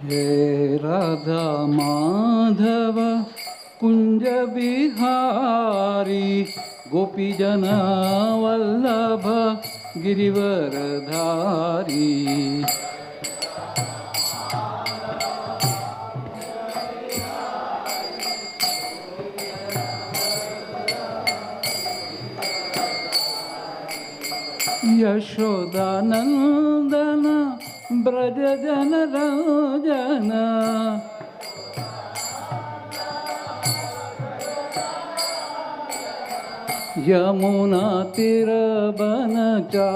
हे राधा माधव कुंज बिहारी गोपीजन वल्लभ गिरिवरधारी। यशोदानंदन ब्रज जन रंजन यमुना तीर बनचारी।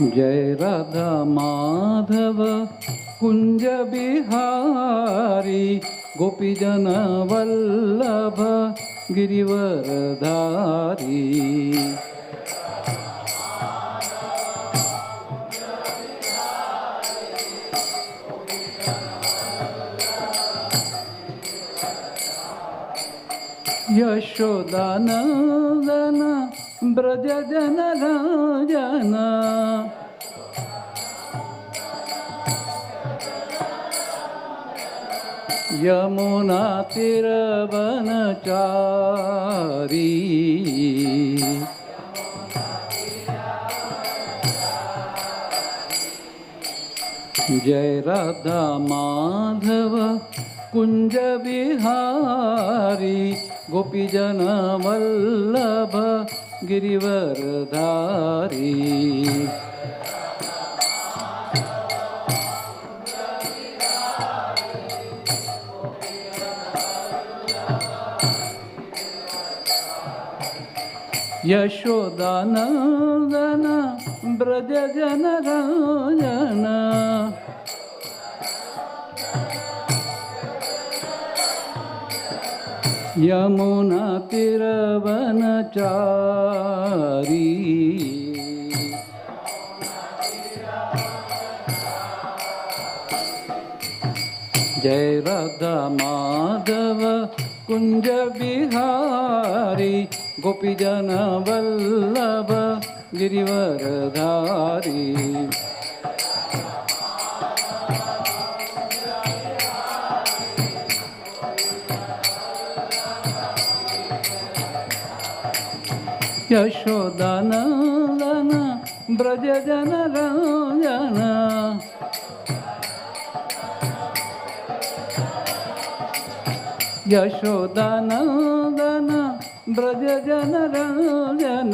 जय राधा माधव कुंज बिहारी गोपीजन वल्लभ गिरिवरधारी। यशोदानंदन ब्रज जन रंजन यमुना तीर बनचारी। जय राधा माधव कुंज बिहारी गोपीजन वल्लभ गिरिवरधारी। यशोदानंदन ब्रज जन रंजन यमुना तीर बनचारी। जय राधा माधव कुंज बिहारी गोपीजन वल्लभ गिरिवरधारी। यशोदानंदन ब्रज जन रंजन यशोदानंदन ब्रज जन रंजन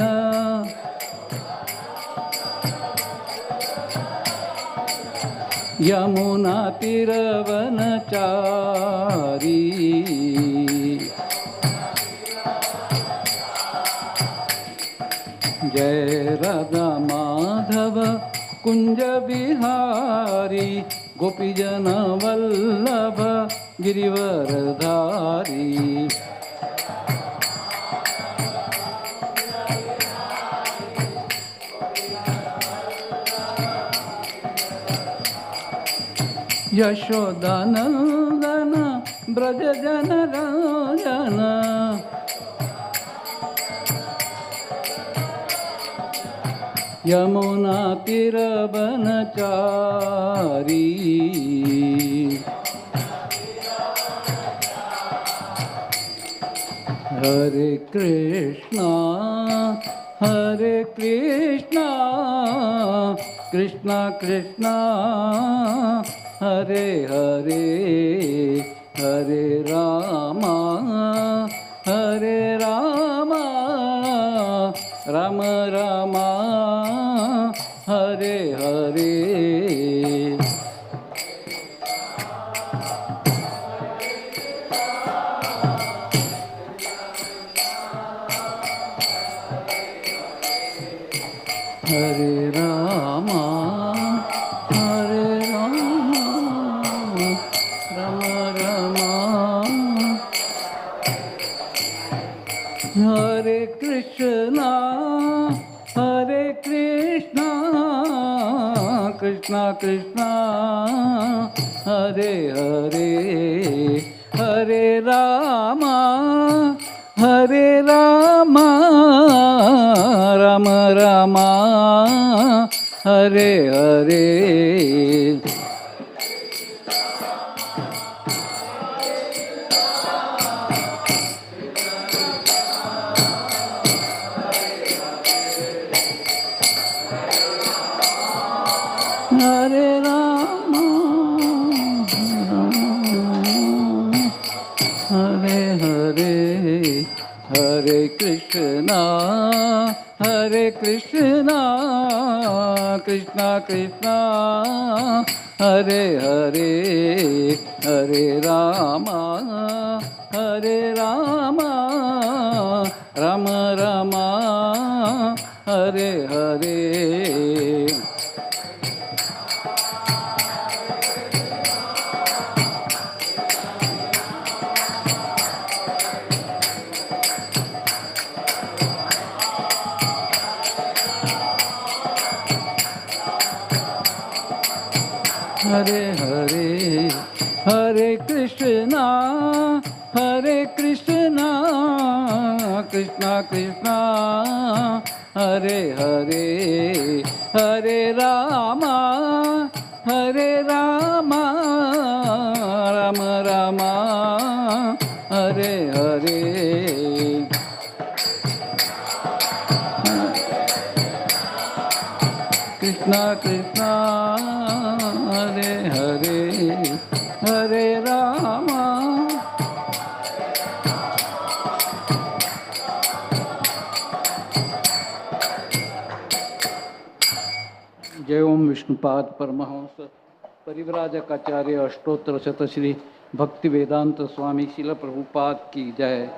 यमुना तीर बनचारी। जय राधा माधव कुंज बिहारी गोपीजन वल्लभ गिरिवरधारी। यशोदानंदन ब्रज जन रंजन यमुना तीर बनचारी। हरे कृष्णा कृष्णा कृष्णा हरे हरे हरे रामा राम रामा हरे हरे। हरे रामा राम रामा हरे Krishna Krishna Krishna Hare Hare Hare Rama Rama, Hare Hare. Hare Rama, Hare Hare, Hare Krishna, Hare Krishna, Krishna Krishna, Hare Hare, Hare Rama, Hare Rama, Rama Rama, Hare Hare. Hare Hare, Hare Krishna, Hare Krishna, Krishna Krishna, Hare Hare, Hare Rama, Hare Rama, Rama Rama, Hare Hare. Krishna Krishna, Hare Hare, Hare Rama. जय ओम विष्णुपाद परमहंस परिव्राजकाचार्य अष्टोत्तर शतश्री भक्ति वेदांत स्वामी शिल प्रभुपाद की जय।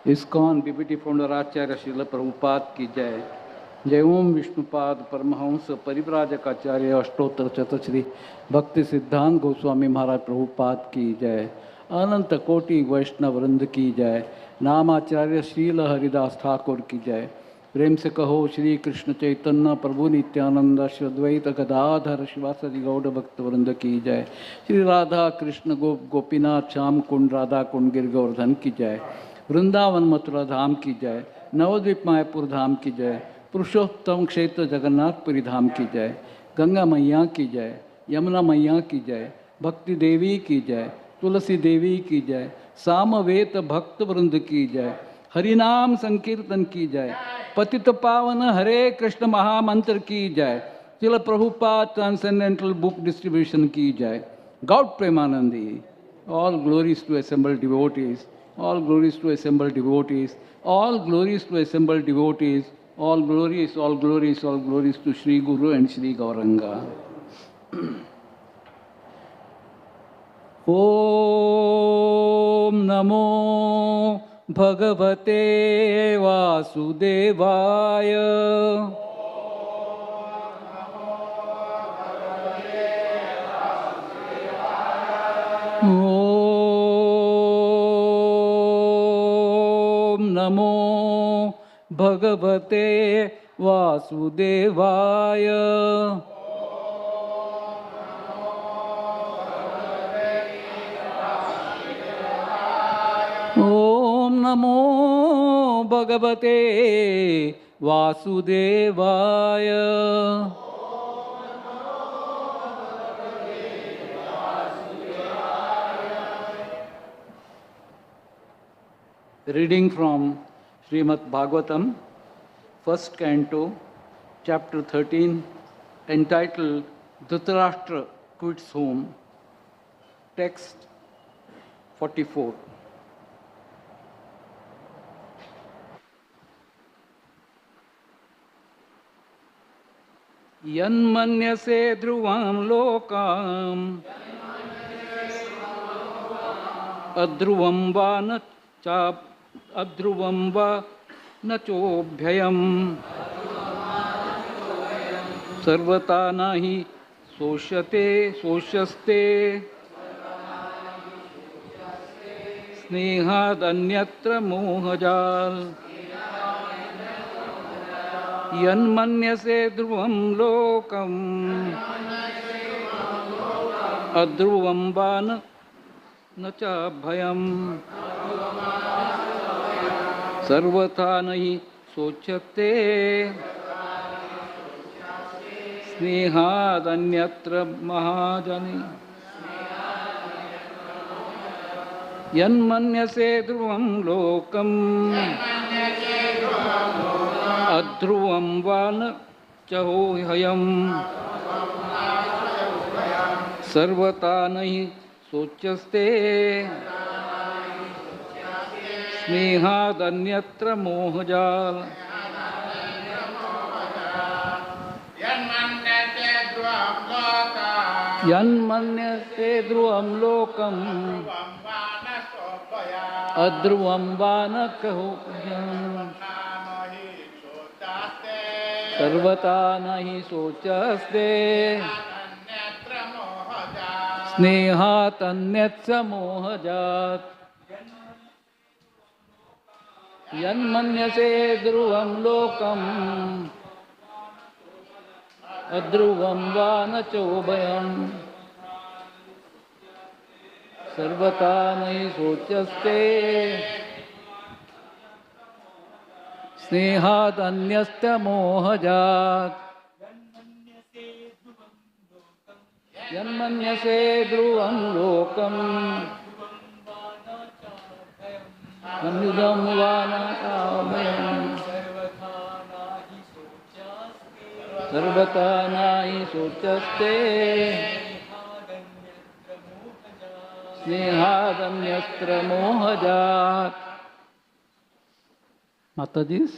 ISKCON BBT founder आचार्य शिल प्रभुपाद की जय। जय ओम विष्णुपाद परमहंस परिव्राजकाचार्य अष्टोत्तर शतश्री भक्ति सिद्धांत गोस्वामी महाराज प्रभुपाद की जय। अनंत कोटि वैष्णव वृंद की जय। नामाचार्य श्रील हरिदास ठाकुर की जय। प्रेम से कहो श्री कृष्ण चैतन्य प्रभु नित्यानंद श्री अद्वैत गदाधर शिवासदि गौड़ भक्त वृंद की जय। श्री राधा कृष्ण गोपीनाथ श्याम कुंड राधा कुंड गिर गोवर्धन की जय। वृंदावन मथुरा धाम की जय। नवद्वीप मायापुर धाम की जय। पुरुषोत्तम क्षेत्र जगन्नाथपुरी धाम की जय। गंगा मैया की जय। यमुना मैया की जय। भक्ति देवी की जय। तुलसी देवी की जय। सामवेद भक्त वृंद की जय। हरिनाम संकीर्तन की जय। पतित पावन हरे कृष्ण महामंत्र की जय। Srila Prabhupada transcendental book distribution की जय। गॉड प्रेमानंदी। All glories to assembled devotees. All glories to assembled devotees. All glories to assembled devotees. All glories, all glories, all glories to Sri Guru and Sri Gauranga. Om Namo Bhagavate Vasudevaya. Om Namo Bhagavate Vasudevaya. Om Namo Bhagavate Vasudevaya. Reading from Srimad Bhagavatam, first canto, chapter 13, entitled Dhritarashtra Quits Home, text 44. यन्मन्यसे ध्रुवां लोकाम् अध्रुवं वा न अध्रुवं वा न चोभ्ययम् सर्वथा न हि शोष्यस्ते स्नेहादन्यत्र मोहजाल। यन्मन्यसे ध्रुवं लोकम् अध्रुवं वा न च भयम् सर्वथा न हि शोच्यते स्नेहादन्यत्र महाजने यन्मन्यसे ध्रुवं लोकम् अध्रुवं वा न चहोह्ययम् सर्वथा नहि सोच्यस्ते स्नेहादन्यत्र मोहजाल यन्मन्यसे ध्रुवं लोकम् अध्रुवं वा न चहोह्ययम् सर्वथा नहि सोच्यस्ते स्नेहातन्यस्य मोहजात् यन्मन्यसे ध्रुवं लोकम् अध्रुवं वा न चोभयम् सर्वथा नहि सोच्यस्ते स्नेहादन्यस्य मोहजात् यन्मन्यसे ध्रुवं लोकम् अनुदं वा न कामयम् सर्वथा नहि सोच्यस्ते स्नेहादन्यत्र मोहजात् Mataji's.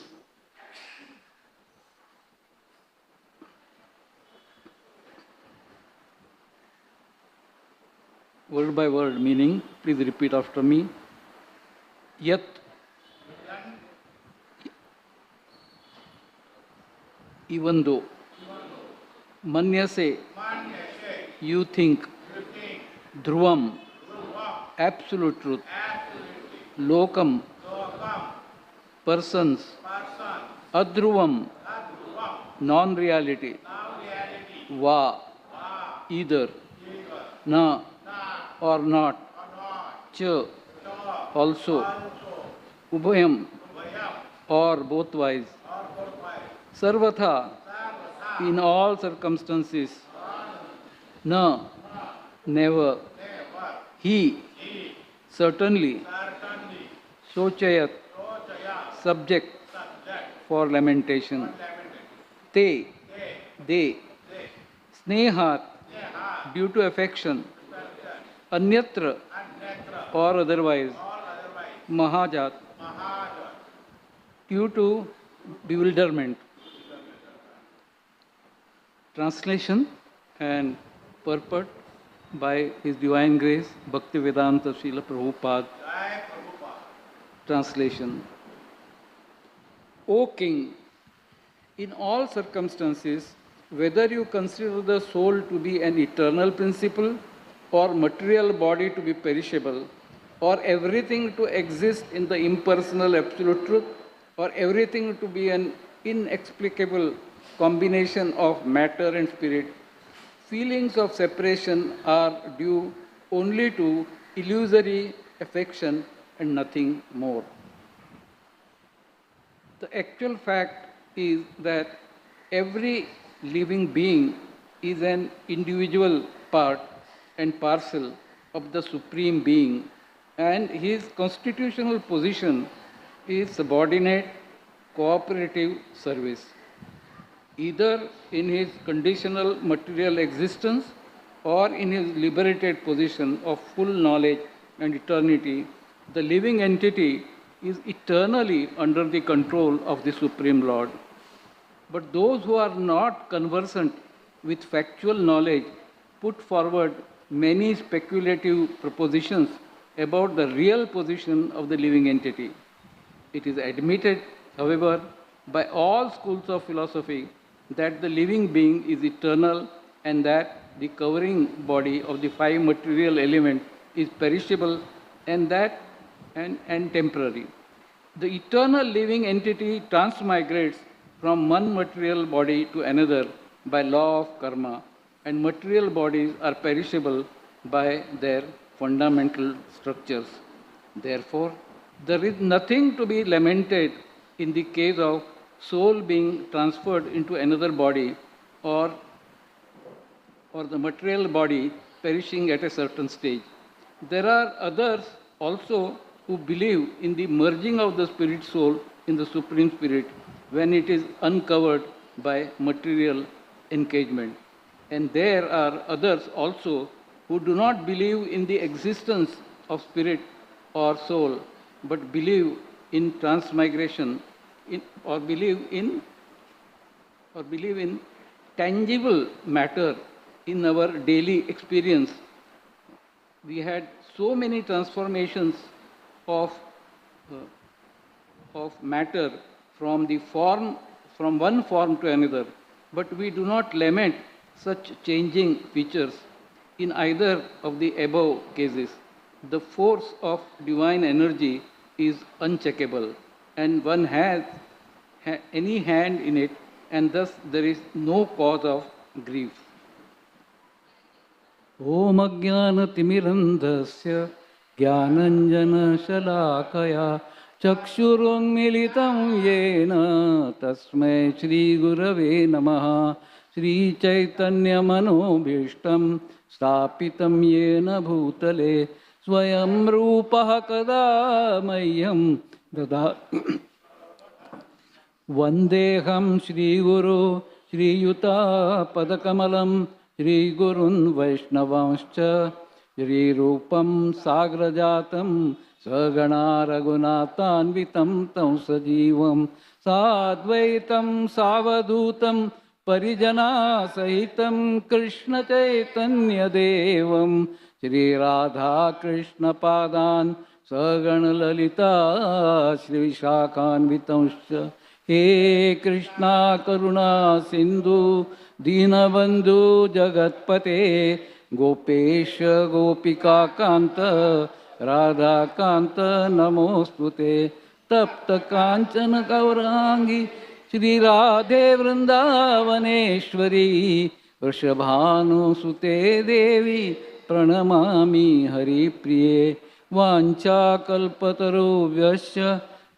Word by word meaning, please repeat after me. Yat even though manyase you think dhruvam absolute truth lokam persons adhruvam non-reality va either na or not cha also ubhayam or bothwise sarvatha in all circumstances na never he certainly sochayat subject for lamentation they snehat due to affection anyatra or otherwise mahajat due to bewilderment. Translation and purport by His Divine Grace Bhaktivedanta Srila Prabhupada. Translation. O King, in all circumstances, whether you consider the soul to be an eternal principle or material body to be perishable, or everything to exist in the impersonal absolute truth, or everything to be an inexplicable combination of matter and spirit, feelings of separation are due only to illusory affection and nothing more. The actual fact is that every living being is an individual part and parcel of the Supreme Being, and his constitutional position is subordinate cooperative service. Either in his conditional material existence or in his liberated position of full knowledge and eternity, the living entity is eternally under the control of the Supreme Lord. But those who are not conversant with factual knowledge put forward many speculative propositions about the real position of the living entity. It is admitted, however, by all schools of philosophy that the living being is eternal and that the covering body of the five material elements is perishable and temporary. The eternal living entity transmigrates from one material body to another by law of karma, and material bodies are perishable by their fundamental structures. Therefore, there is nothing to be lamented in the case of soul being transferred into another body or or the material body perishing at a certain stage. There are others also who believe in the merging of the spirit soul in the Supreme Spirit when it is uncovered by material engagement. And there are others also who do not believe in the existence of spirit or soul, but believe in transmigration, or believe in tangible matter in our daily experience. We had so many transformations of matter from one form to another, but we do not lament such changing features in either of the above cases. The force of divine energy is uncheckable, and one has any hand in it, and thus there is no cause of grief. Om Ajnanatimmirandhasya Jnananjana-shalakaya Chakshurunmilitam Yena Tasmai Shri Gurave Namaha Shri Chaitanya Manobhishtam Stapitam Yena Bhutale Swayam Rupaha Kada Mahyam Dada Vandeham Shri Guru Shri Yuta Padakamalam Shri Gurun Vaishnavanscha Shri Rupam Sagrajatam Sagana Raghunathanvitam Tam Sajivam Sadvaitam Savadutam Parijana Sahitam Krishna Chaitanya Devam Shri Radha Krishna Padan Sagana Lalita Shri Vishakhanvitamscha He Krishna Karuna Sindhu Dinabandhu Jagatpate Gopesha Gopika Kanta Radha Kanta Namostute Tapta Kanchana Gaurangi Shri Radhe Vrindavaneshwari Vrishabhanu Sute Devi Pranamami Hari Priye Vancha Kalpataru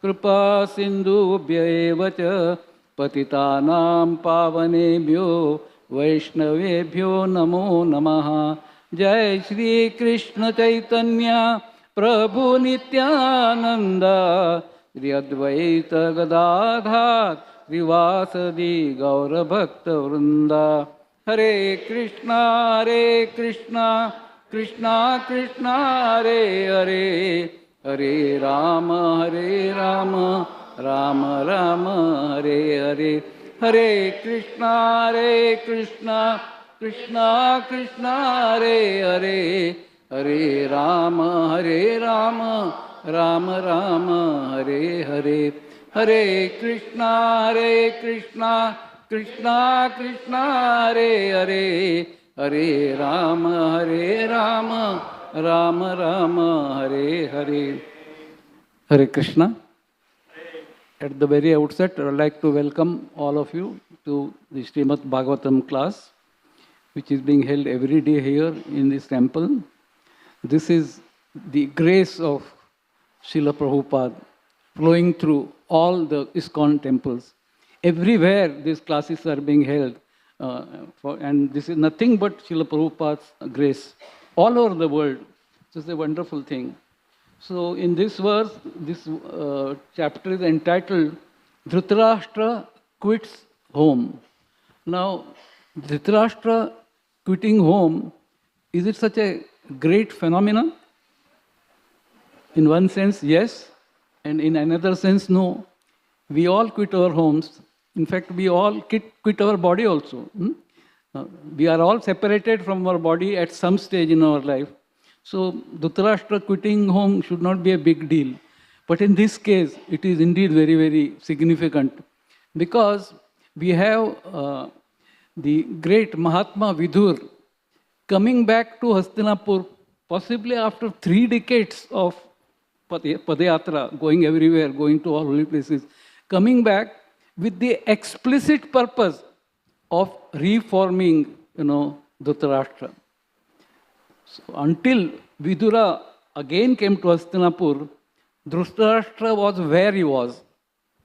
Kripa Sindhu Bhyaevacha Patitanam Pavanebhyo Vaishnavebhyo Namo Namaha Jai Shri Krishna Chaitanya Prabhu Nityananda Shri Advaita Gadadhar Srivasadi Gaura Bhakta Vrinda Hare Krishna Krishna Krishna Hare Hare Hare Rama Rama Rama Hare Hare Hare Krishna Krishna Krishna Hare Hare Hare Rama Rama Rama Hare Hare Hare Krishna Krishna Krishna Hare Hare Hare Rama Rama Rama Hare Hare. Hare Krishna. At the very outset, I would like to welcome all of you to the Srimad Bhagavatam class, which is being held every day here in this temple. This is the grace of Srila Prabhupada flowing through all the ISKCON temples. Everywhere these classes are being held, and this is nothing but Srila Prabhupada's grace all over the world. It's a wonderful thing. So in this verse, this chapter is entitled Dhritarashtra quits home. Now, Dhritarashtra quitting home, is it such a great phenomenon? In one sense, yes, and in another sense, no. We all quit our homes. In fact, we all quit our body also. We are all separated from our body at some stage in our life. So, Dhritarashtra quitting home should not be a big deal. But in this case, it is indeed very, very significant. Because we have the great Mahatma Vidura coming back to Hastinapur, possibly after 3 decades of Padayatra, going everywhere, going to all holy places, coming back with the explicit purpose of reforming, Dhritarashtra. So until Vidura again came to Hastinapur, Dhritarashtra was where he was.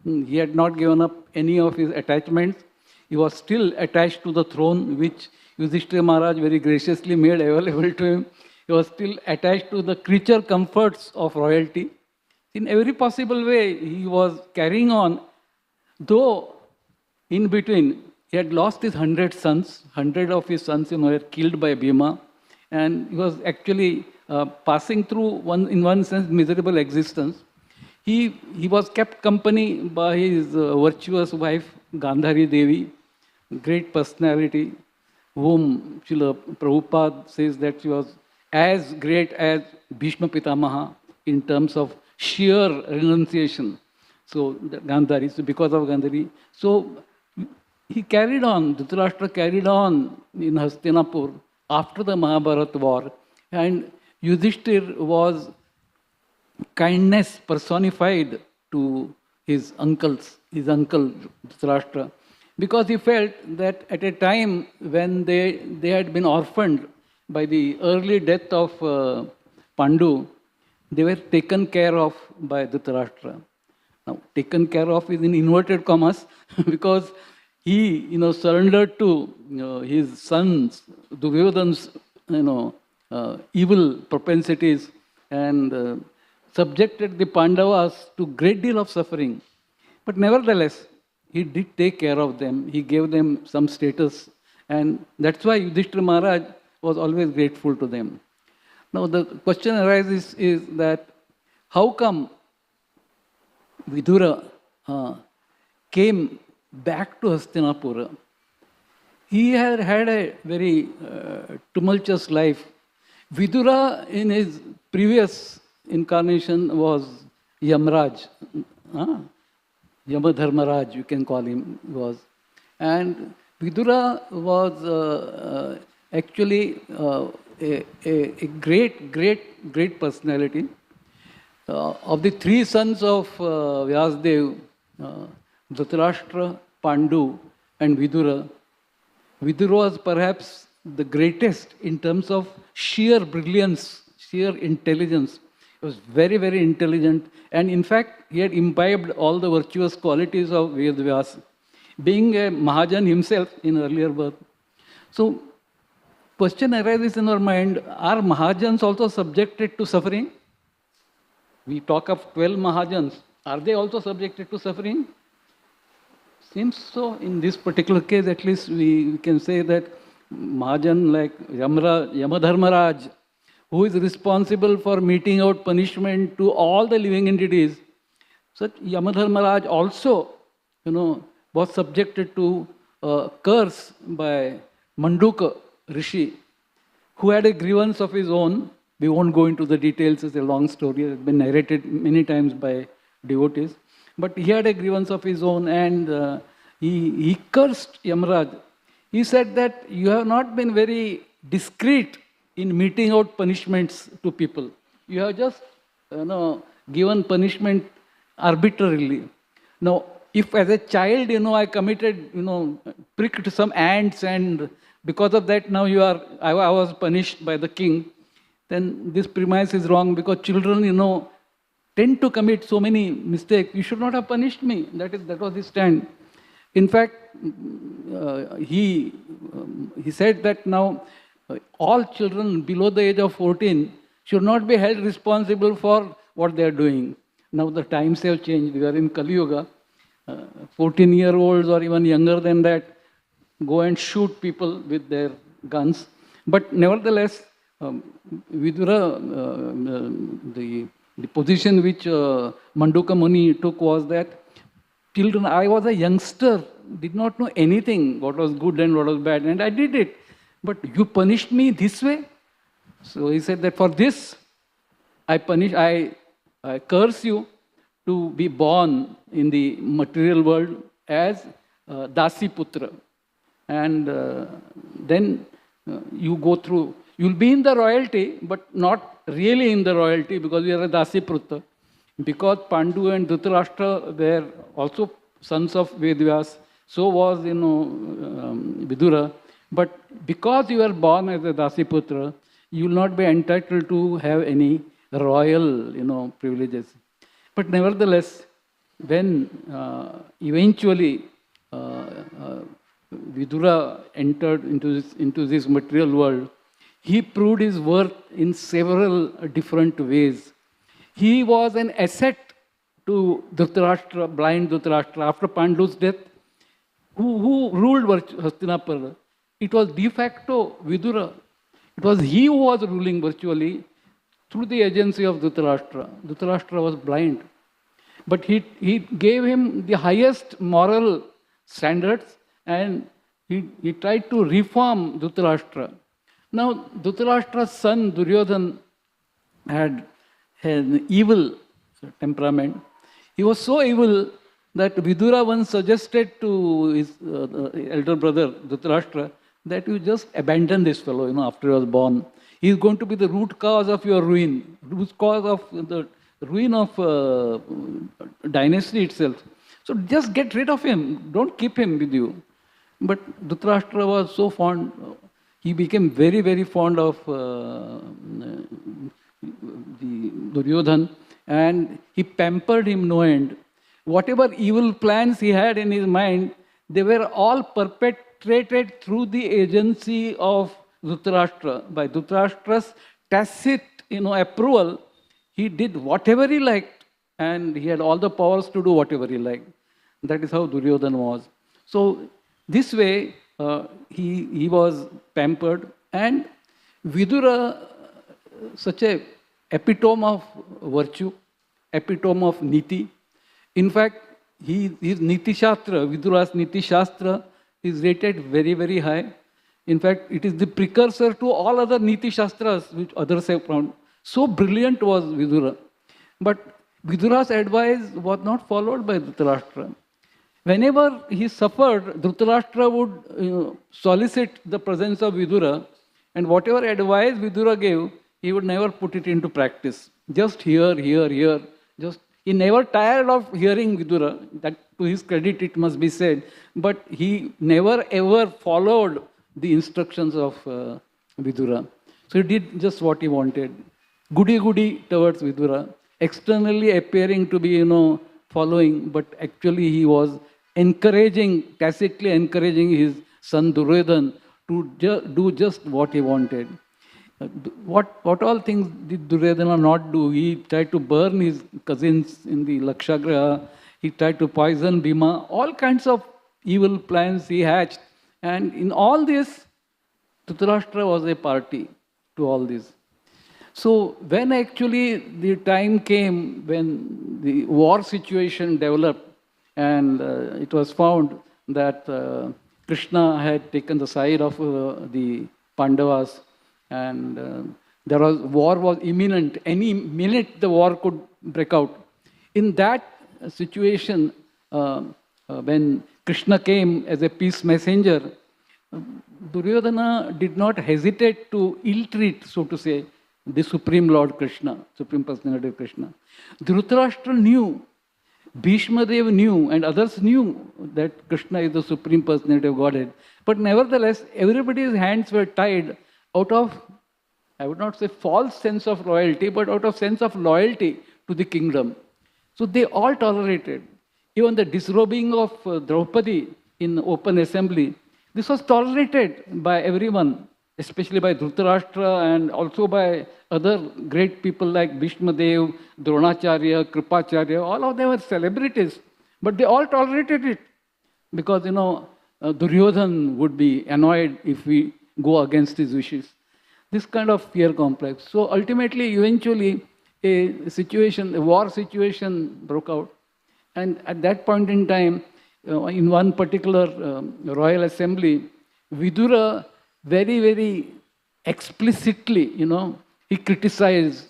He had not given up any of his attachments. He was still attached to the throne which Yudhishthira Maharaj very graciously made available to him. He was still attached to the creature comforts of royalty. In every possible way, he was carrying on, though in between, he had lost his 100 sons. 100 of his sons, were killed by Bhima. And he was actually passing through, in one sense, miserable existence. He was kept company by his virtuous wife, Gandhari Devi, great personality, whom Srila Prabhupada says that she was as great as Bhishma Pitamaha in terms of sheer renunciation. So, Gandhari, so because of Gandhari. So, he carried on, Dhritarashtra carried on in Hastinapur after the Mahabharata war. And Yudhishthir was kindness personified to his uncle Dhritarashtra, because he felt that at a time when they had been orphaned by the early death of Pandu, they were taken care of by Dhritarashtra. Now, taken care of is in inverted commas because he, surrendered to his sons, Duryodhana's, evil propensities, and subjected the Pandavas to great deal of suffering. But nevertheless, he did take care of them. He gave them some status. And that's why Yudhishthira Maharaj was always grateful to them. Now, the question arises is that how come Vidura came back to Hastinapura? He had had a very tumultuous life. Vidura, in his previous incarnation, was Yamraj. Yamadharmaraj, you can call him, was. And Vidura was actually a great personality. Of the three sons of Vyasadeva, Dhritarashtra, Pandu, and Vidura, Vidura was perhaps the greatest in terms of sheer brilliance, sheer intelligence. He was very, very intelligent. And in fact, he had imbibed all the virtuous qualities of Vedvyasa, being a Mahajan himself in earlier birth. So, question arises in our mind, are Mahajans also subjected to suffering? We talk of 12 Mahajans. Are they also subjected to suffering? Seems so. In this particular case, at least we can say that Mahajan like Yamadharmaraj, who is responsible for meting out punishment to all the living entities. Such Yamadharmaraj also, was subjected to a curse by Manduka Rishi, who had a grievance of his own. We won't go into the details, it's a long story, it's been narrated many times by devotees. But he had a grievance of his own, and he cursed Yamaraj. He said that you have not been very discreet in meting out punishments to people. You have just, given punishment arbitrarily. Now, if as a child, I committed, pricked some ants, and because of that now I was punished by the king, then this premise is wrong, because children, tend to commit so many mistakes. You should not have punished me. That was his stand. In fact, he said that now all children below the age of 14 should not be held responsible for what they are doing. Now the times have changed. We are in Kali Yuga. 14-year-olds or even younger than that go and shoot people with their guns. But nevertheless, Vidura, the position which Manduka Muni took was that children, I was a youngster, did not know anything, what was good and what was bad, and I did it. But you punished me this way? So he said that for this, I curse you to be born in the material world as Dasi Putra. And then you go through, you'll be in the royalty, but not really in the royalty, because you are a Dasi Putra. Because Pandu and Dhritarashtra were also sons of Vedvyas, so was, Vidura. But because you are born as a Dasi Putra, you will not be entitled to have any royal, privileges. But nevertheless, when eventually Vidura entered into this material world, he proved his worth in several different ways. He was an asset to Dhritarashtra, blind Dhritarashtra, after Pandu's death. Who ruled Hastinapura? It was de facto Vidura. It was he who was ruling virtually through the agency of Dhritarashtra. Dhritarashtra was blind. But he gave him the highest moral standards, and he tried to reform Dhritarashtra. Now, Dhritarashtra's son Duryodhan had an evil temperament. He was so evil that Vidura once suggested to his elder brother Dhritarashtra that you just abandon this fellow, after he was born. He is going to be the root cause of your ruin, root cause of the ruin of dynasty itself. So just get rid of him. Don't keep him with you. But Dhritarashtra was so fond. He became very, very fond of the Duryodhan, and he pampered him no end. Whatever evil plans he had in his mind, they were all perpetrated through the agency of Dhritarashtra. By Dhritarashtra's tacit approval, he did whatever he liked, and he had all the powers to do whatever he liked. That is how Duryodhan was. So this way, he was pampered, and Vidura, such a epitome of virtue, epitome of niti. In fact, his Niti Shastra, Vidura's Niti Shastra, is rated very, very high. In fact, it is the precursor to all other Niti Shastras which others have found. So brilliant was Vidura. But Vidura's advice was not followed by Dhritarashtra. Whenever he suffered, Dhritarashtra would solicit the presence of Vidura, and whatever advice Vidura gave, he would never put it into practice. Just hear. He never tired of hearing Vidura. That, to his credit, it must be said. But he never ever followed the instructions of Vidura. So he did just what he wanted. Goody towards Vidura. Externally appearing to be, following, but actually he was tacitly encouraging his son Duryodhan to do just what he wanted. What all things did Duryodhana not do? He tried to burn his cousins in the Lakshagraha. He tried to poison Bhima. All kinds of evil plans he hatched. And in all this, Dhritarashtra was a party to all this. So when actually the time came when the war situation developed, and it was found that Krishna had taken the side of the Pandavas, and war was imminent. Any minute the war could break out. In that situation, when Krishna came as a peace messenger, Duryodhana did not hesitate to ill-treat, so to say, the Supreme Lord Krishna, Supreme Personality of Krishna. Dhritarashtra knew, Bhishma Dev knew, and others knew that Krishna is the Supreme Personality of Godhead. But nevertheless, everybody's hands were tied out of, I would not say false sense of loyalty, but out of sense of loyalty to the kingdom. So they all tolerated. Even the disrobing of Draupadi in open assembly, this was tolerated by everyone, especially by Dhritarashtra and also by other great people like Bhishma Dev, Dronacharya, Kripacharya. All of them were celebrities, but they all tolerated it because, Duryodhan would be annoyed if we go against his wishes. This kind of fear complex. So ultimately, eventually, a war situation broke out. And at that point in time, in one particular royal assembly, Vidura very, very explicitly, he criticized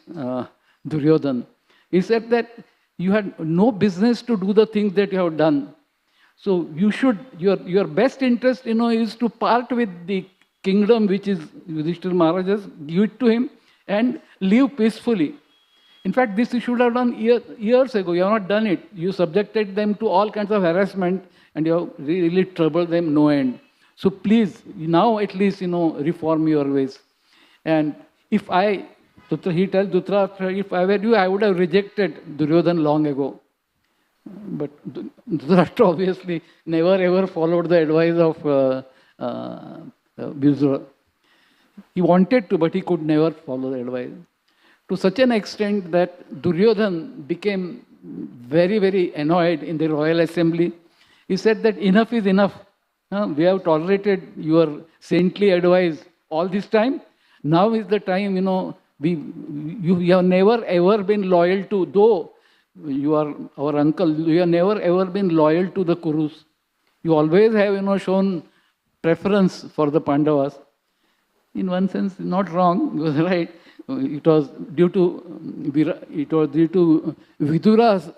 Duryodhan. He said that you had no business to do the things that you have done. So you should, your best interest, is to part with the kingdom which is Yudhishthira Maharaj's, give it to him and live peacefully. In fact, this you should have done years ago. You have not done it. You subjected them to all kinds of harassment and you have really troubled them no end. So please, now at least, reform your ways. And he tells Dhritarashtra, if I were you, I would have rejected Duryodhan long ago. But Dhritarashtra obviously never ever followed the advice of Vidura. He wanted to, but he could never follow the advice. To such an extent that Duryodhan became very, very annoyed in the royal assembly. He said that enough is enough. We have tolerated your saintly advice all this time. Now is the time, you have never ever been loyal to, though you are our uncle, you have never ever been loyal to the Kurus. You always have, shown preference for the Pandavas. In one sense, not wrong, he was right. It was due to Vidura's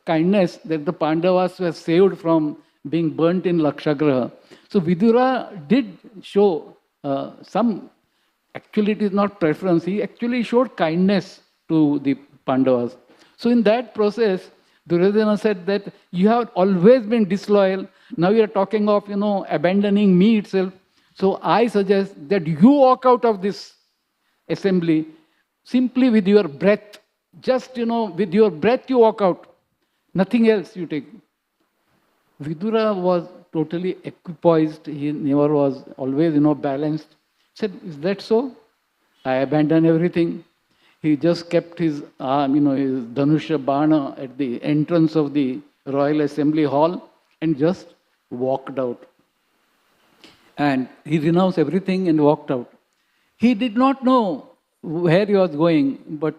kindness that the Pandavas were saved from being burnt in Lakshagraha. So Vidura did show some, actually it is not preference, he actually showed kindness to the Pandavas. So in that process, Duryodhana said that you have always been disloyal. Now you are talking of, abandoning me itself. So I suggest that you walk out of this assembly simply with your breath. Just, with your breath you walk out. Nothing else you take. Vidura was totally equipoised. He never was always, balanced. He said, is that so? I abandon everything. He just kept his arm, his Dhanusha Bana at the entrance of the Royal Assembly Hall and just walked out. And he renounced everything and walked out. He did not know where he was going, but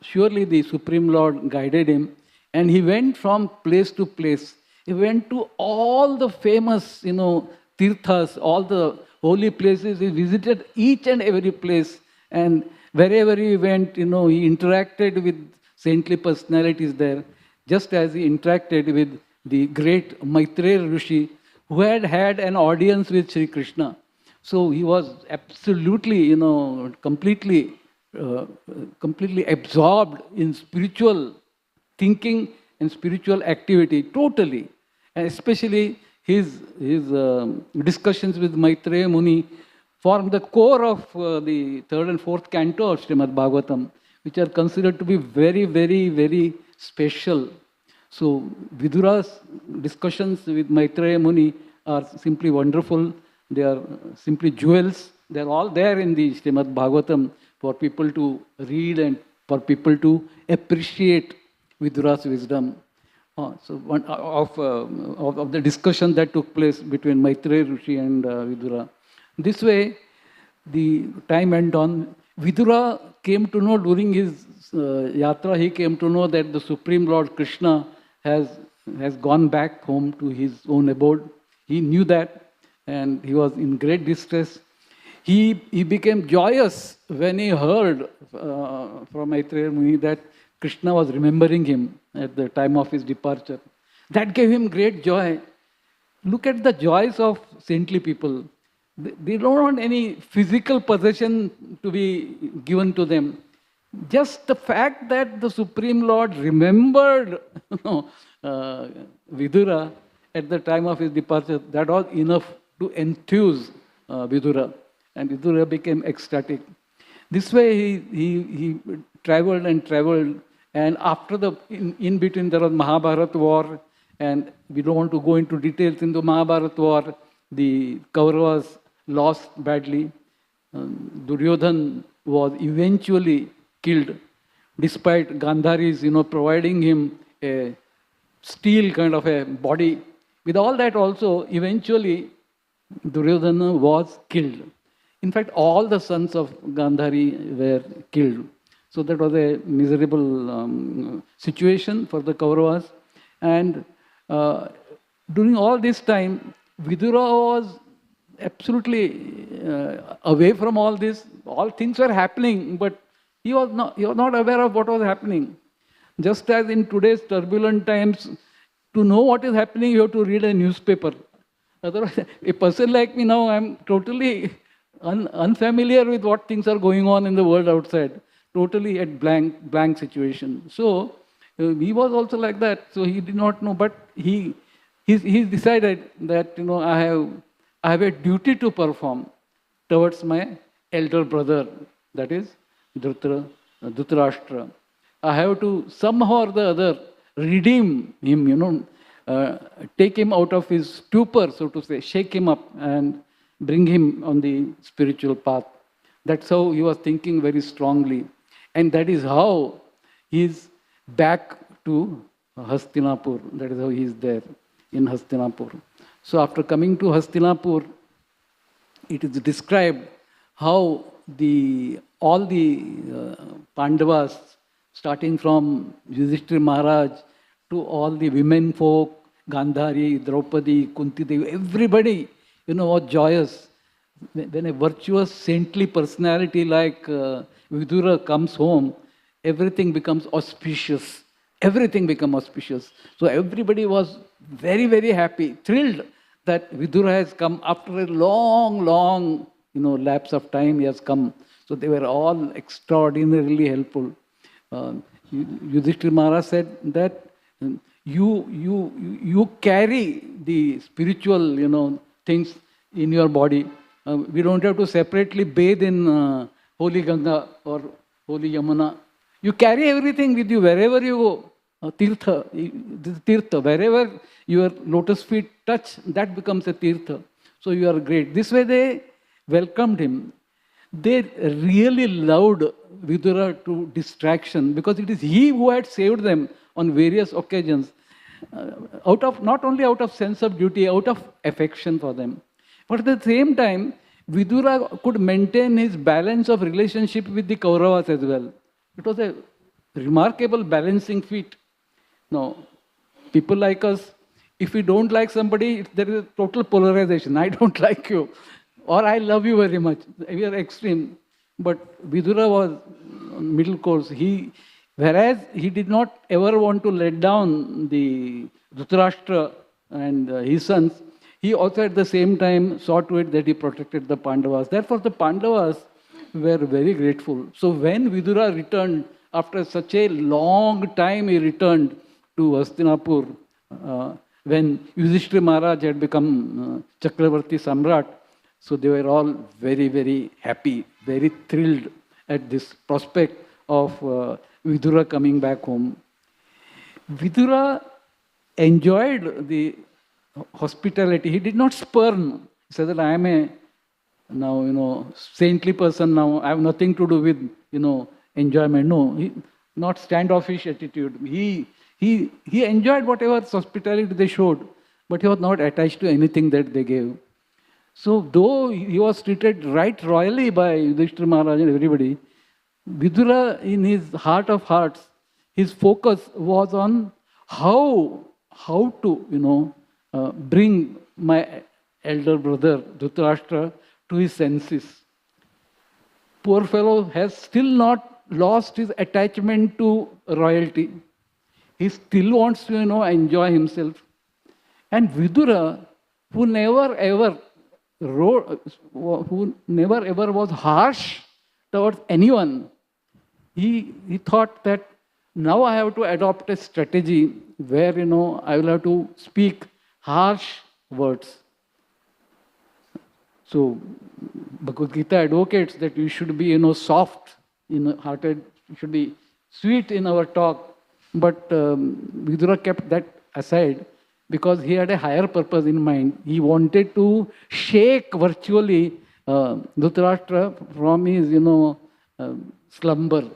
surely the Supreme Lord guided him. And he went from place to place. He went to all the famous, tirthas, all the holy places. He visited each and every place. And wherever he went, he interacted with saintly personalities there, just as he interacted with the great Maitreya Rishi, who had had an audience with Sri Krishna. So he was absolutely, completely absorbed in spiritual thinking and spiritual activity, totally. And especially his discussions with Maitreya Muni form the core of the third and fourth canto of Srimad Bhagavatam, which are considered to be very, very, very special. So Vidura's discussions with Maitreya Muni are simply wonderful. They are simply jewels. They are all there in the Srimad Bhagavatam for people to read and for people to appreciate Vidura's wisdom. So one of the discussion that took place between Maitreya Rishi and Vidura. This way, the time went on. Vidura came to know during his yatra, he came to know that the Supreme Lord Krishna has gone back home to his own abode. He knew that, and he was in great distress. He became joyous when he heard from Maitreya Muni that Krishna was remembering him at the time of his departure. That gave him great joy. Look at the joys of saintly people. They don't want any physical possession to be given to them. Just the fact that the Supreme Lord remembered Vidura at the time of his departure, that was enough to enthuse Vidura. And Vidura became ecstatic. This way he traveled and traveled. And after in between there was Mahabharata war. And we don't want to go into details in the Mahabharata war. The Kauravas lost badly. Duryodhan was eventually killed, despite Gandharis, providing him a steel kind of a body. With all that also, eventually Duryodhana was killed. In fact, all the sons of Gandhari were killed. So that was a miserable situation for the Kauravas. And during all this time, Vidura was absolutely away from all this. All things were happening, but he was not aware of what was happening. Just as in today's turbulent times, to know what is happening, you have to read a newspaper. Otherwise, a person like me now, I'm totally unfamiliar with what things are going on in the world outside. Totally at blank situation. So he was also like that. So he did not know, but he decided that I have a duty to perform towards my elder brother, that is Dhritarashtra. I have to somehow or the other redeem him, take him out of his stupor, so to say, shake him up and bring him on the spiritual path. That's how he was thinking very strongly. And that is how he is back to Hastinapur. That is how he is there in Hastinapur. So after coming to Hastinapur, it is described how all the Pandavas, starting from Yudhishthira Maharaj to all the women folk, Gandhari, Draupadi, Kunti Devi, everybody, was joyous. When a virtuous, saintly personality like Vidura comes home, everything becomes auspicious. Everything becomes auspicious. So everybody was very, very happy, thrilled that Vidura has come after a long, long, lapse of time. He has come. So they were all extraordinarily helpful. Yudhishthira Maharaj said that you carry the spiritual, things in your body. We don't have to separately bathe in holy Ganga or holy Yamuna. You carry everything with you wherever you go. Tirtha, wherever your lotus feet touch, that becomes a tirtha. So you are great. This way they welcomed him. They really loved Vidura to distraction, because it is he who had saved them on various occasions, not only out of sense of duty, out of affection for them. But at the same time, Vidura could maintain his balance of relationship with the Kauravas as well. It was a remarkable balancing feat. Now, people like us, if we don't like somebody, there is a total polarization. I don't like you, or I love you very much. We are extreme. But Vidura was middle course. Whereas he did not ever want to let down the Dhritarashtra and his sons, he also at the same time saw to it that he protected the Pandavas. Therefore, the Pandavas were very grateful. So when Vidura returned, after such a long time he returned to Hastinapur, when Yudhishthira Maharaj had become Chakravarti Samrat, so they were all very, very happy, very thrilled at this prospect of Vidura coming back home. Vidura enjoyed the hospitality. He did not spurn. He said that I am a saintly person now. I have nothing to do with enjoyment. No, not standoffish attitude. He enjoyed whatever hospitality they showed, but he was not attached to anything that they gave. So though he was treated right royally by Yudhishthira Maharaj and everybody, Vidura, in his heart of hearts, his focus was on how to bring my elder brother Dhritarashtra to his senses. Poor fellow has still not lost his attachment to royalty. He still wants to enjoy himself. And Vidura, who never ever was harsh towards anyone, he thought that now I have to adopt a strategy where I will have to speak harsh words. So Bhagavad Gita advocates that we should be soft, hearted, we should be sweet in our talk. But Vidura kept that aside because he had a higher purpose in mind. He wanted to shake virtually Dhritarashtra from his slumber.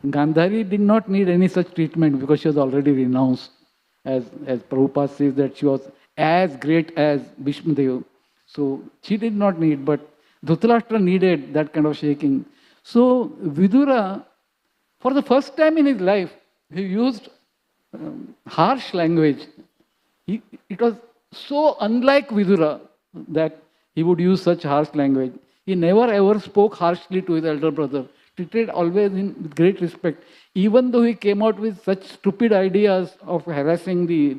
Gandhari did not need any such treatment because she was already renounced. As Prabhupada says that she was as great as Bhishmadev. So she did not need, but Dhritarashtra needed that kind of shaking. So Vidura, for the first time in his life, he used harsh language. It was so unlike Vidura that he would use such harsh language. He never ever spoke harshly to his elder brother, treated always with great respect. Even though he came out with such stupid ideas of harassing the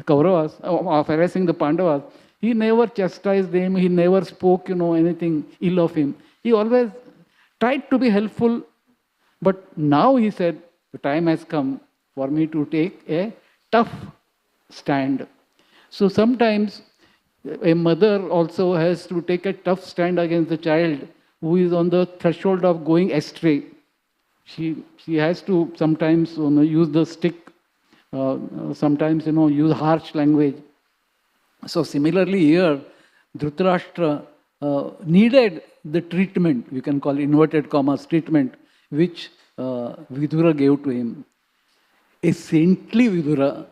Kauravas, of harassing the Pandavas, he never chastised them, he never spoke, anything ill of him. He always tried to be helpful, but now he said, the time has come for me to take a tough stand. So sometimes a mother also has to take a tough stand against the child who is on the threshold of going astray. She has to sometimes use the stick sometimes, use harsh language. So similarly here, Dhritarashtra needed the treatment, we can call inverted commas treatment, which Vidura gave to him. A saintly Vidura,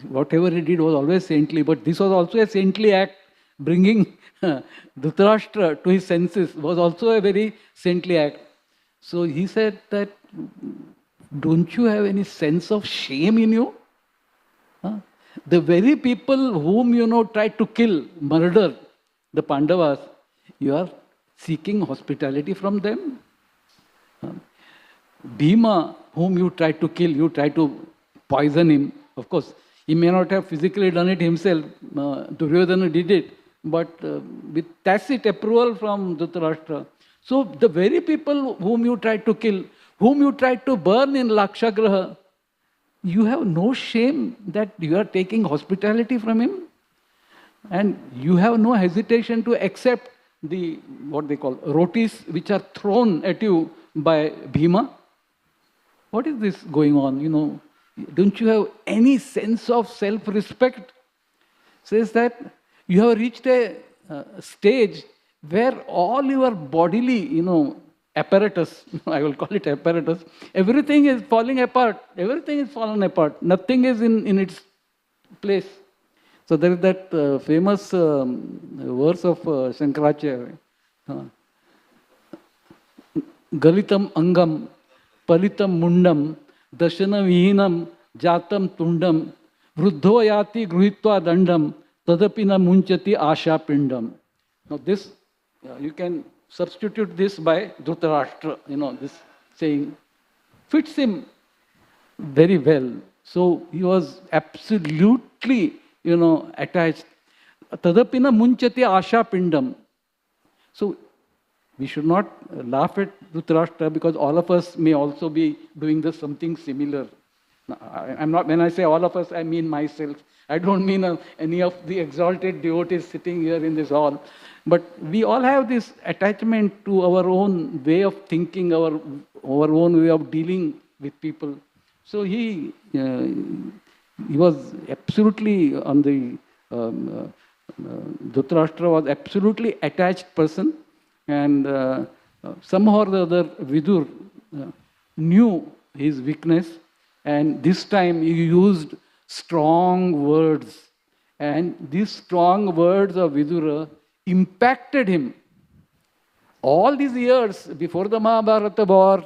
whatever he did was always saintly, but this was also a saintly act. Bringing Dhritarashtra to his senses was also a very saintly act. So he said that, don't you have any sense of shame in you? Huh? The very people whom tried to kill, murder the Pandavas, you are seeking hospitality from them. Bhima, whom you tried to kill, you tried to poison him. Of course, he may not have physically done it himself. Duryodhana did it, but with tacit approval from Dhritarashtra. So the very people whom you tried to kill, whom you tried to burn in Lakshagraha, you have no shame that you are taking hospitality from him, and you have no hesitation to accept the, what they call, rotis which are thrown at you by Bhima. What is this going on? Don't you have any sense of self-respect? Says that you have reached a stage where all your bodily, apparatus, I will call it apparatus, everything is falling apart. Everything is fallen apart. Nothing is in its place. So there is that famous verse of Shankaracharya. Galitam angam, palitam mundam, dashana vihinam, jatam tundam, vruddho yati gruhitva dandam, tadapina munchati asha pindam. Now this, you can substitute this by Dhritarashtra, this saying fits him very well. So he was absolutely, attached. Tadapina munchati asha pindam. So we should not laugh at Dhritarashtra, because all of us may also be doing something similar. I'm not, when I say all of us, I mean myself. I don't mean any of the exalted devotees sitting here in this hall. But we all have this attachment to our own way of thinking, our own way of dealing with people. So he was absolutely on the, Dhritarashtra was absolutely attached person. And somehow or the other, Vidur knew his weakness, and this time he used strong words. And these strong words of Vidura impacted him. All these years before the Mahabharata war,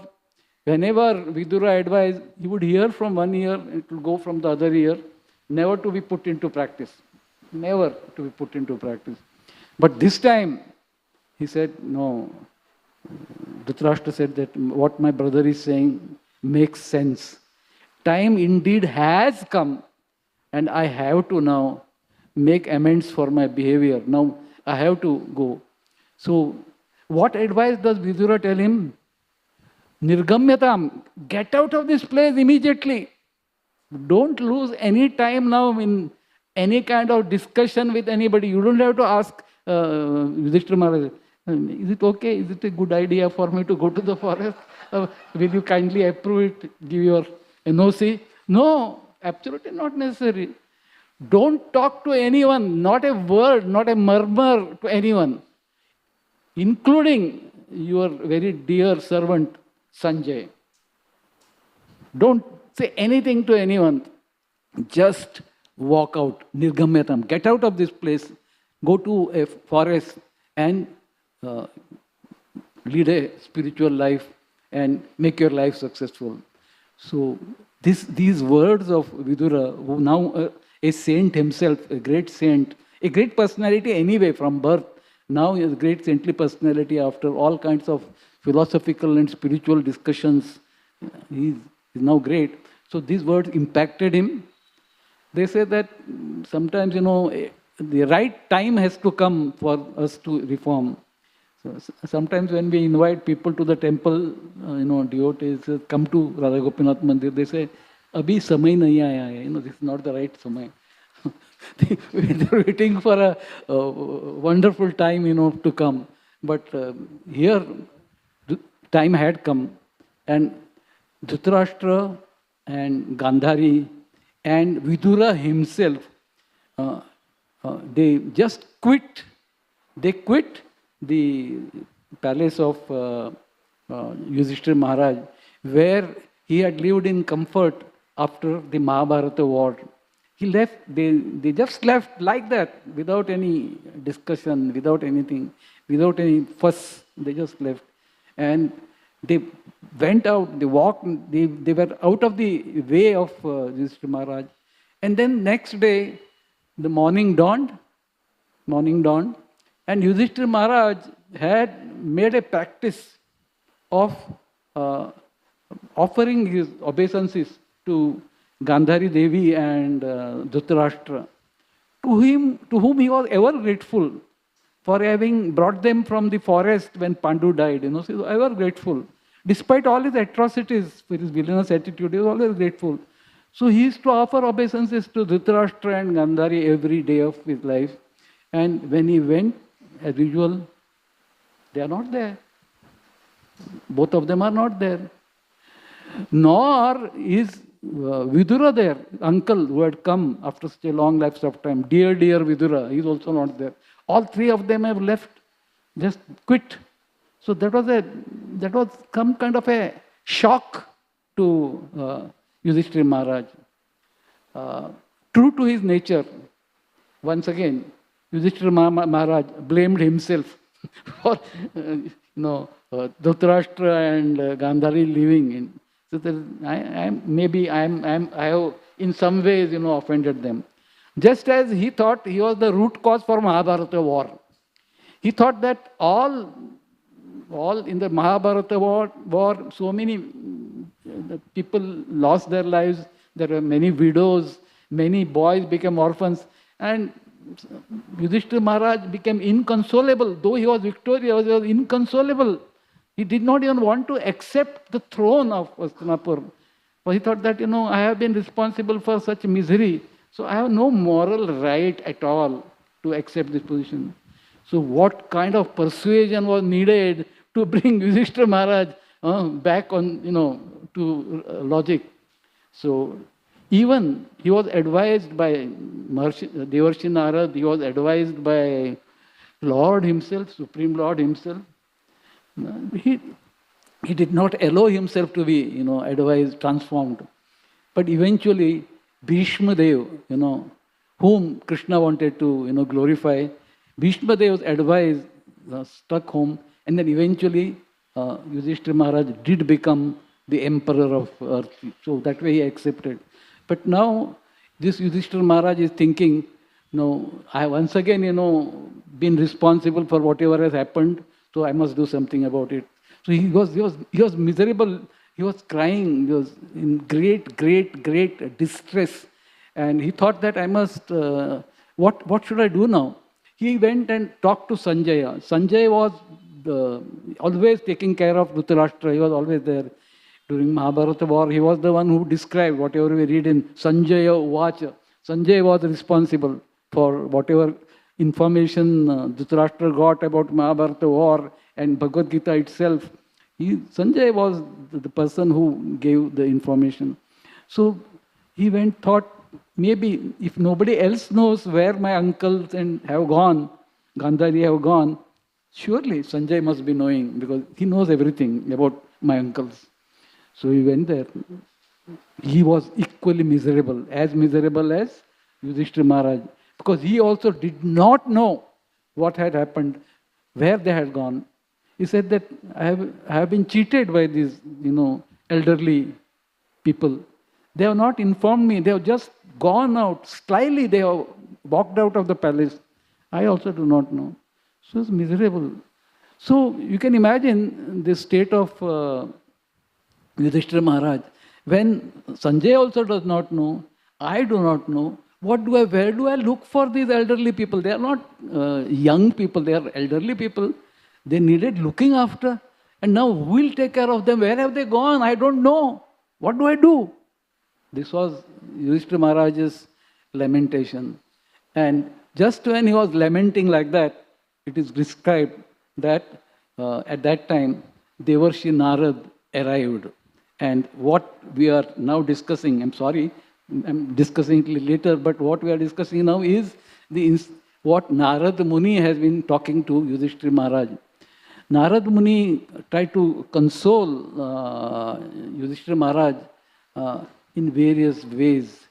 whenever Vidura advised, he would hear from one ear, it would go from the other ear, never to be put into practice. Never to be put into practice. But this time, he said, no. Dhritarashtra said that what my brother is saying makes sense. Time indeed has come, and I have to now make amends for my behavior. Now I have to go. So what advice does Vidura tell him? Nirgamyatam, get out of this place immediately. Don't lose any time now in any kind of discussion with anybody. You don't have to ask Yudhishthira Maharaj, is it okay? Is it a good idea for me to go to the forest? Will you kindly approve it? Give your NOC? No, absolutely not necessary. Don't talk to anyone, not a word, not a murmur to anyone, including your very dear servant, Sanjay. Don't say anything to anyone. Just walk out. Nirgamyatam. Get out of this place. Go to a forest and lead a spiritual life and make your life successful. So these words of Vidura, who now a saint himself, a great saint, a great personality anyway from birth, now he is a great saintly personality after all kinds of philosophical and spiritual discussions. He is now great. So these words impacted him. They say that sometimes, the right time has to come for us to reform. So sometimes when we invite people to the temple, devotees come to Radha Gopinath Mandir, they say, Abhi samay nahi aaya hai. This is not the right samay. They're waiting for a wonderful time, to come. But here, time had come. And Dhritarashtra and Gandhari and Vidura himself, they just quit. They quit the palace of Yudhishthira Maharaj, where he had lived in comfort after the Mahabharata war. He left, they just left like that, without any discussion, without anything, without any fuss. They just left. And they went out, they walked, they were out of the way of Yudhishthira Maharaj. And then next day, the morning dawned, and Yudhishthira Maharaj had made a practice of offering his obeisances to Gandhari Devi and Dhritarashtra, to whom he was ever grateful for having brought them from the forest when Pandu died. So he was ever grateful. Despite all his atrocities, for his villainous attitude, he was always grateful. So he used to offer obeisances to Dhritarashtra and Gandhari every day of his life. And when he went, as usual, they are not there. Both of them are not there. Nor is Vidura there, uncle who had come after such a long lapse of time. Dear Vidura, he is also not there. All three of them have left, just quit. So that was some kind of a shock to Yudhishthira Maharaj. True to his nature, once again, Yudhishthira Maharaj blamed himself for Dhritarashtra and Gandhari living in. So that I have in some ways offended them. Just as he thought he was the root cause for Mahabharata war. He thought that all in the Mahabharata war, so many people lost their lives. There were many widows, many boys became orphans, and Yudhishthira Maharaj became inconsolable. Though he was victorious, he was inconsolable. He did not even want to accept the throne of Hastinapur. For he thought that, I have been responsible for such misery, so I have no moral right at all to accept this position. So what kind of persuasion was needed to bring Yudhishthira Maharaj back on, to logic? So even he was advised by Devarshi Narad, he was advised by Lord himself, Supreme Lord himself. He did not allow himself to be, advised, transformed. But eventually, Bhishma Dev, whom Krishna wanted to, glorify, Bhishma Dev's advice struck home, and then eventually Yudhishthira Maharaj did become the emperor of earth. So that way he accepted. But now this Yudhishthira Maharaj is thinking, I have once again, been responsible for whatever has happened, so I must do something about it. So he was miserable. He was crying. He was in great distress. And he thought that I must, what should I do now? He went and talked to Sanjaya. Sanjaya was always taking care of Dhritarashtra. He was always there. During Mahabharata war, he was the one who described whatever we read in Sanjaya Uvacha. Sanjaya was responsible for whatever information Dhritarashtra got about Mahabharata war and Bhagavad Gita itself. Sanjaya was the person who gave the information. So he went, thought, maybe if nobody else knows where my uncles have gone, Gandhari have gone, surely Sanjay must be knowing, because he knows everything about my uncles. So he went there. He was equally miserable as Yudhishthira Maharaj, because he also did not know what had happened, where they had gone. He said that I have been cheated by these, elderly people. They have not informed me. They have just gone out. Slyly they have walked out of the palace. I also do not know. So it's miserable. So you can imagine the state of Yudhishthira Maharaj. When Sanjay also does not know, I do not know, where do I look for these elderly people? They are not young people, they are elderly people. They needed looking after. And now who will take care of them? Where have they gone? I don't know. What do I do? This was Yudhishthira Maharaj's lamentation. And just when he was lamenting like that, it is described that at that time, Devarshi Narad arrived. And what we are now discussing, I'm sorry, I'm discussing it later, but what we are discussing now is what Narad Muni has been talking to Yudhishthira Maharaj. Narad Muni tried to console Yudhishthira Maharaj in various ways.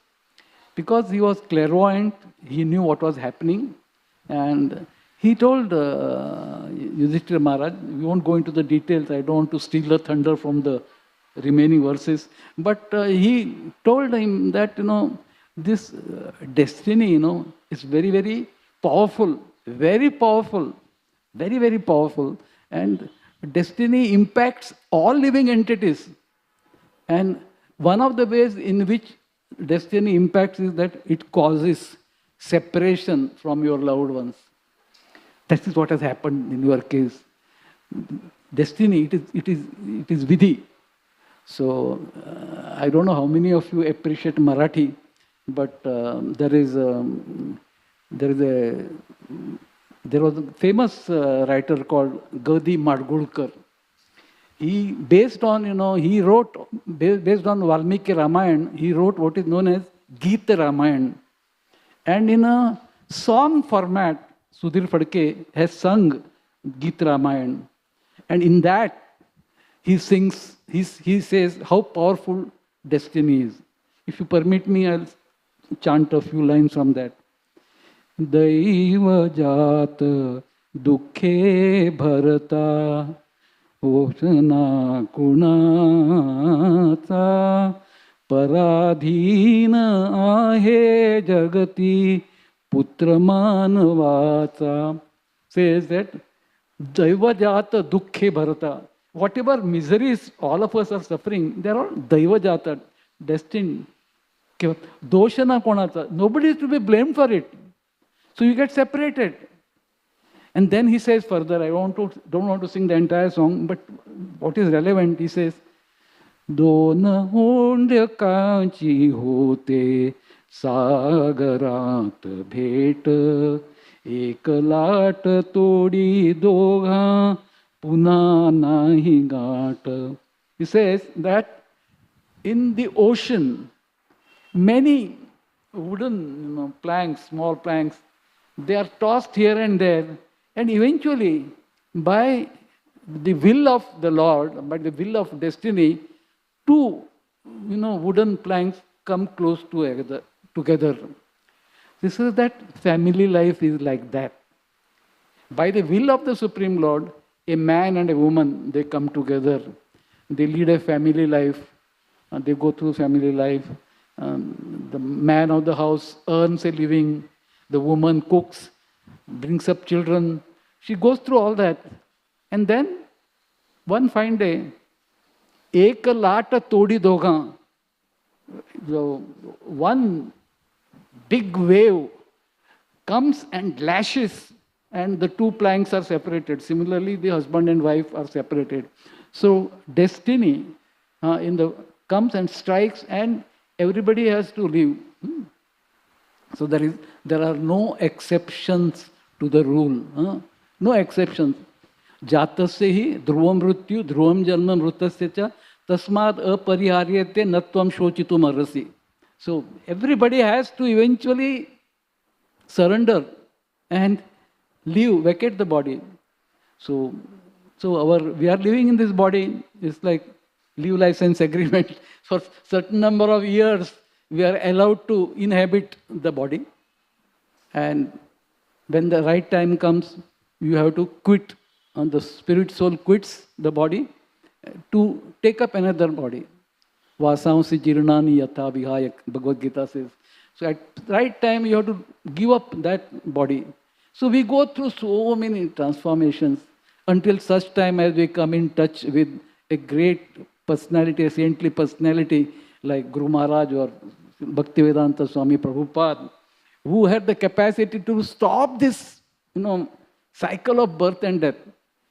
Because he was clairvoyant, he knew what was happening, and he told Yudhishthira Maharaj, we won't go into the details, I don't want to steal the thunder from the remaining verses, but he told him that, this destiny, is very, very powerful, very powerful, very, very powerful, and destiny impacts all living entities. And one of the ways in which destiny impacts is that it causes separation from your loved ones. That is what has happened in your case. Destiny, it is vidhi. So I don't know how many of you appreciate Marathi, but there was a famous writer called Gadi Madgulkar. He, based on based on Valmiki Ramayana, he wrote what is known as Gita Ramayana. And in a song format, Sudhir Phadke has sung Gita Ramayana. And in that, he says how powerful destiny is. If you permit me, I'll chant a few lines from that. Daiva jata dukhe bharata Oshana kunata paradhina ahe jagati putra manvata. Says that Daiva jata dukhe bharata. Whatever miseries all of us are suffering, they are all Daiva jata, destined. Doshana konata. Nobody is to be blamed for it. So you get separated. And then he says further, I don't want to sing the entire song, but what is relevant, he says, Dona hondya kanchi hote sagarat bhet ek lat todi dogha puna nahi gat. He says that in the ocean, many wooden planks, small planks, they are tossed here and there, and eventually, by the will of the Lord, by the will of destiny, two wooden planks come close together. This is that family life is like that. By the will of the Supreme Lord, a man and a woman, they come together. They lead a family life. They go through family life. The man of the house earns a living. The woman cooks, brings up children. She goes through all that. And then, one fine day, ek lata todi doga, one big wave comes and lashes, and the two planks are separated. Similarly, the husband and wife are separated. So destiny comes and strikes, and everybody has to live. So there are no exceptions to the rule. No exceptions. Jatasya hi dhruvam mrityu dhruvam janma mrutasya cha tasmad apariharyate natvam shochitum arasi. So everybody has to eventually surrender and leave, vacate the body. So we are living in this body. It's like leave license agreement. For certain number of years, we are allowed to inhabit the body. And when the right time comes, you have to quit. And the spirit soul quits the body to take up another body. Vasamsi jirnani yatha vihayak, Bhagavad Gita says. So at the right time, you have to give up that body. So we go through so many transformations until such time as we come in touch with a great personality, a saintly personality like Guru Maharaj or Bhaktivedanta Swami Prabhupada, who had the capacity to stop this, cycle of birth and death.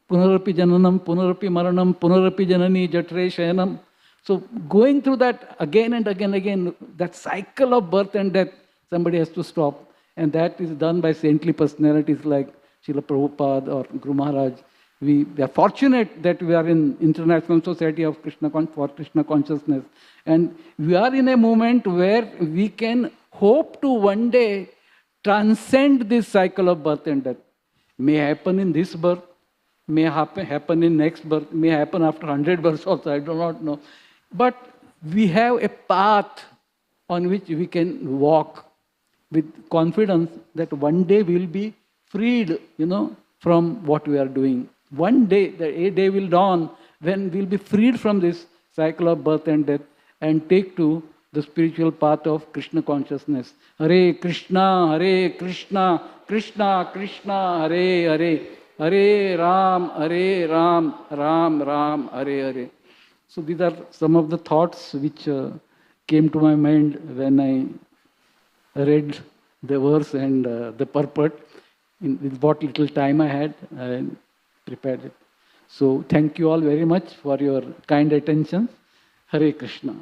Punarapi jananam, punarapi maranam, punarapi janani jatre shayanam. So going through that again and again, that cycle of birth and death, somebody has to stop. And that is done by saintly personalities like Srila Prabhupada or Guru Maharaj. We are fortunate that we are in International Society of for Krishna Consciousness. And we are in a moment where we can hope to one day transcend this cycle of birth and death. May happen in this birth, may happen in next birth, may happen after 100 births also, I do not know. But we have a path on which we can walk with confidence that one day we will be freed, from what we are doing. One day, a day will dawn when we will be freed from this cycle of birth and death and take to the spiritual path of Krishna consciousness. Hare Krishna, Krishna Krishna, Hare Hare, Hare Ram, Ram Ram, Hare Hare. So these are some of the thoughts which came to my mind when I read the verse and the purport. With what little time I had, I prepared it. So thank you all very much for your kind attention. Hare Krishna.